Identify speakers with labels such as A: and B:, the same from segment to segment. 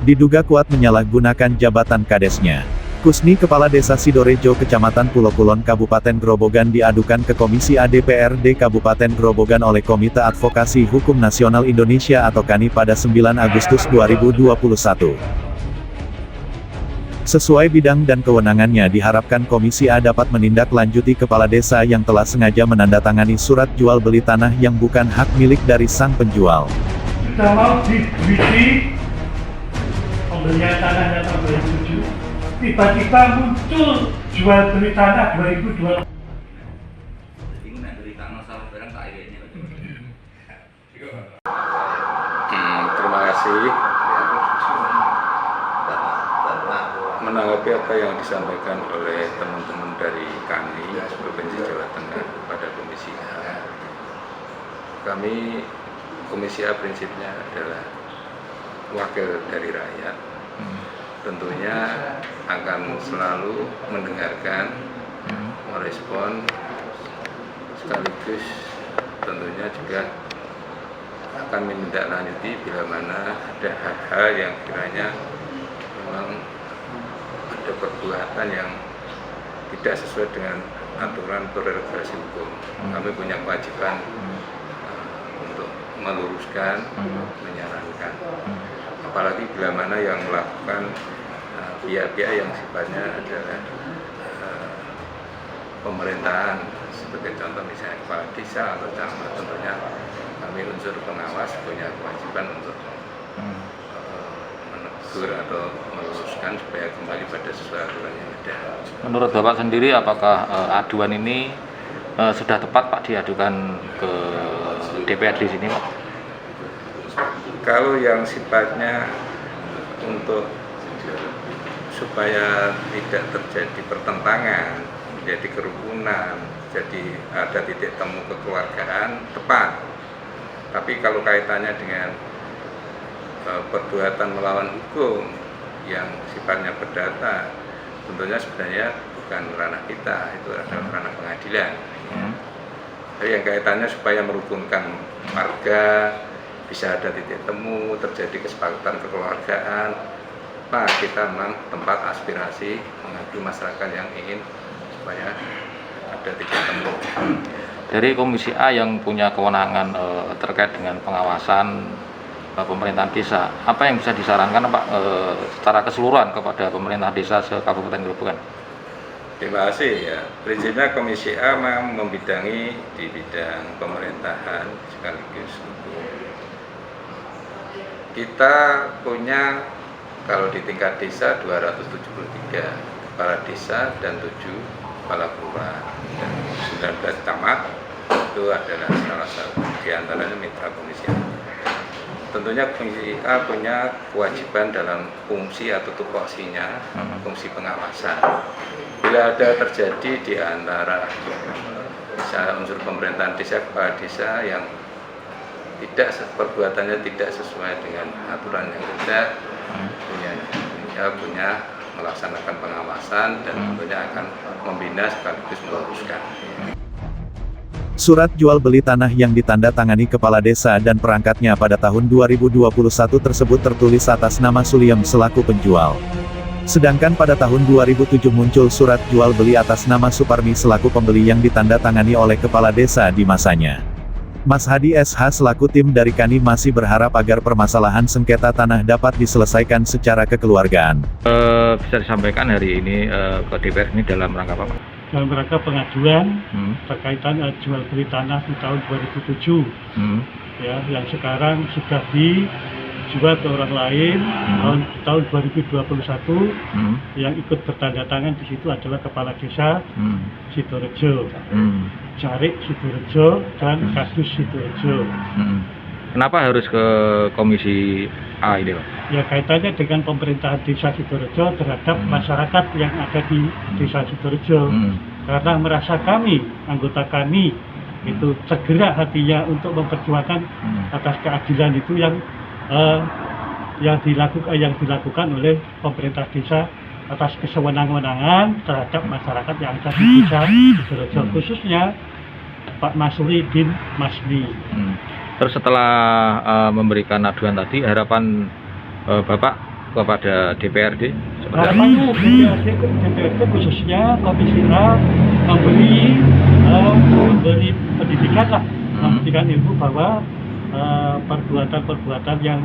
A: Diduga kuat menyalahgunakan jabatan kadesnya. Kusni Kepala Desa Sidorejo Kecamatan Pulau Kulon Kabupaten Grobogan diadukan ke Komisi A DPRD Kabupaten Grobogan oleh Komite Advokasi Hukum Nasional Indonesia atau KANI pada 9 Agustus 2021. Sesuai bidang dan kewenangannya diharapkan Komisi A dapat menindaklanjuti kepala desa yang telah sengaja menandatangani surat jual beli tanah yang bukan hak milik dari sang penjual.
B: Kita mau dibeli pembelian tanahnya tahun 2007. Tiba-tiba muncul jual beli tanah 2002.
C: Terima kasih. Menanggapi apa yang disampaikan oleh teman-teman dari KANI Provinsi Jawa Tengah pada Komisi A, kami Komisi A prinsipnya adalah wakil dari rakyat. Tentunya akan selalu mendengarkan, merespon, sekaligus tentunya juga akan menindaklanjuti bila mana ada hal-hal yang kiranya memang ada perbuatan yang tidak sesuai dengan aturan prerogatif hukum. Kami punya kewajiban untuk meluruskan, menyarankan. Apalagi bila mana yang melakukan pihak-pihak yang sifatnya adalah pemerintahan, sebagai contoh misalnya kepala desa atau camat, tentunya kami unsur pengawas punya kewajiban untuk menegur atau meluruskan supaya kembali pada sesuai aturan yang ada.
D: Menurut Bapak sendiri, apakah aduan ini sudah tepat Pak diadukan ke DPRD di sini Pak?
C: Kalau yang sifatnya untuk supaya tidak terjadi pertentangan, menjadi kerukunan, jadi ada titik temu kekeluargaan, tepat. Tapi kalau kaitannya dengan perbuatan melawan hukum yang sifatnya perdata, tentunya sebenarnya bukan ranah kita, itu adalah ranah pengadilan. Jadi yang kaitannya supaya merukunkan warga, bisa ada titik temu, terjadi kesepakatan kekeluargaan, Pak, kita memang tempat aspirasi mengabdi masyarakat yang ingin supaya ada titik temu.
D: Dari Komisi A yang punya kewenangan terkait dengan pengawasan pemerintahan desa, apa yang bisa disarankan Pak secara keseluruhan kepada pemerintah desa se-Kabupaten Grobogan?
C: Terima kasih ya. Prinsipnya Komisi A memang membidangi di bidang pemerintahan sekaligus hukum. Kita punya kalau di tingkat desa 273 kepala desa dan 7 kepala kelurahan dan 19 camat, itu adalah salah satu diantaranya mitra Komisi A. Tentunya Komisi A punya kewajiban dalam fungsi atau tupoksinya, fungsi pengawasan. Bila ada terjadi di antara misalnya unsur pemerintahan desa, kepala desa yang tidak perbuatannya tidak sesuai dengan aturan yang ada, punya melaksanakan pengawasan dan tentunya akan membina sekaligus meluruskan.
A: Surat jual beli tanah yang ditandatangani kepala desa dan perangkatnya pada tahun 2021 tersebut tertulis atas nama Suliem selaku penjual. Sedangkan pada tahun 2007 muncul surat jual beli atas nama Suparmi selaku pembeli yang ditandatangani oleh kepala desa di masanya. Mas Hadi SH selaku tim dari KANI masih berharap agar permasalahan sengketa tanah dapat diselesaikan secara kekeluargaan.
D: Bisa disampaikan hari ini ke DPR ini dalam rangka apa Pak?
B: Dalam rangka pengaduan terkaitan jual beli tanah di tahun 2007, ya, yang sekarang sudah dijual ke orang lain. Tahun 2021 yang ikut bertanda tangan di situ adalah kepala desa Sidorejo, Jarik Sidorejo dan Kadus Sidorejo.
D: Kenapa harus ke Komisi A ini Pak?
B: Ya, kaitannya dengan pemerintahan desa Sidorejo terhadap masyarakat yang ada di desa Sidorejo. Karena merasa kami, anggota KANI, itu segera hatinya untuk memperjuangkan atas keadilan itu yang dilakukan oleh pemerintah desa atas kesewenang-wenangan terhadap masyarakat yang ada di desa Sidorejo, khususnya Pak Masuri bin Masni.
D: Terus setelah memberikan aduan tadi, harapan Bapak kepada DPRD?
B: Harapannya DPRD khususnya Komisi A memberi pendidikan lah, memberikan ilmu bahwa perbuatan-perbuatan yang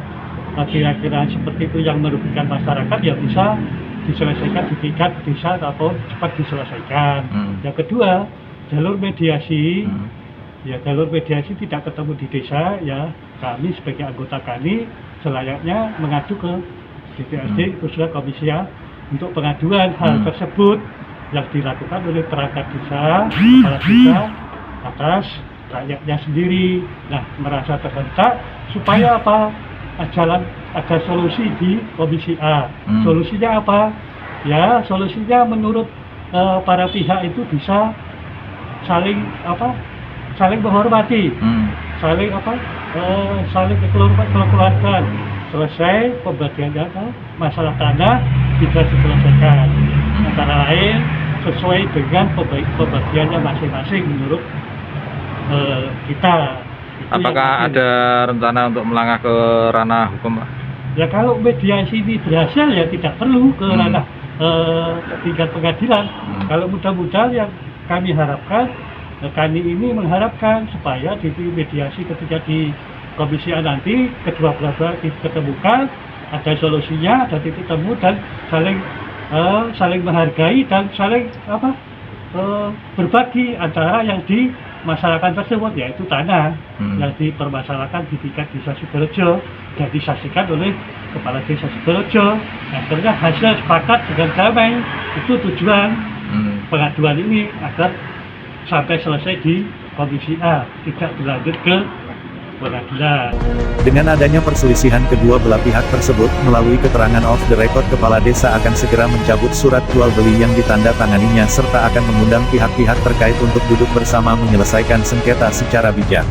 B: kira-kira seperti itu yang merugikan masyarakat ya bisa diselesaikan di tingkat desa atau cepat diselesaikan. Yang kedua, jalur mediasi. Ya, jalur mediasi tidak ketemu di desa, ya kami sebagai anggota kami selayaknya mengadu ke DPRD khususnya Komisi A untuk pengaduan hal tersebut yang dilakukan oleh perangkat desa, kepala desa atas rakyatnya sendiri. Nah, merasa terhentak supaya apa? Ada solusi di Komisi A. Solusinya apa? Ya, solusinya menurut para pihak itu bisa saling menghormati, saling kekeluargaan. Selesai pembagiannya, masalah tanah bisa diselesaikan. Antara lain sesuai dengan pembagiannya masing-masing menurut kita.
D: Apakah ada rencana untuk melangkah ke ranah hukum, Pak?
B: Ya kalau mediasi ini berhasil ya tidak perlu ke ranah tingkat pengadilan. Kalau mudah-mudahan yang kami harapkan, kami ini mengharapkan supaya di mediasi ketika di Komisi A nanti kedua belah pihak diketemukan, ada solusinya, ada titik temu dan saling menghargai dan saling berbagi antara yang di masyarakat tersebut, yaitu tanah yang dipermasalahkan di tingkat desa Sidorejo dan disaksikan oleh kepala desa Sidorejo. Akhirnya hasil sepakat dengan damai, itu tujuan pengaduan ini agar sampai selesai di Komisi A, tidak berlanjut ke pengadilan.
A: Dengan adanya perselisihan kedua belah pihak tersebut, melalui keterangan off the record, kepala desa akan segera mencabut surat jual beli yang ditanda tanganinya serta akan mengundang pihak-pihak terkait untuk duduk bersama menyelesaikan sengketa secara bijak.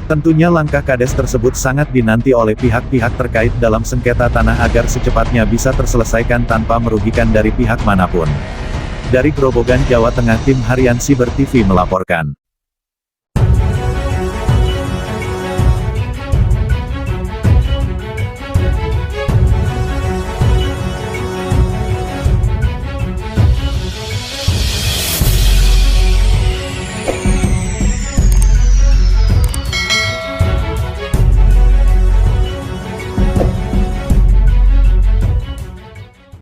A: Tentunya langkah Kades tersebut sangat dinanti oleh pihak-pihak terkait dalam sengketa tanah agar secepatnya bisa terselesaikan tanpa merugikan dari pihak manapun. Dari Grobogan, Jawa Tengah, tim Harian Siber TV melaporkan.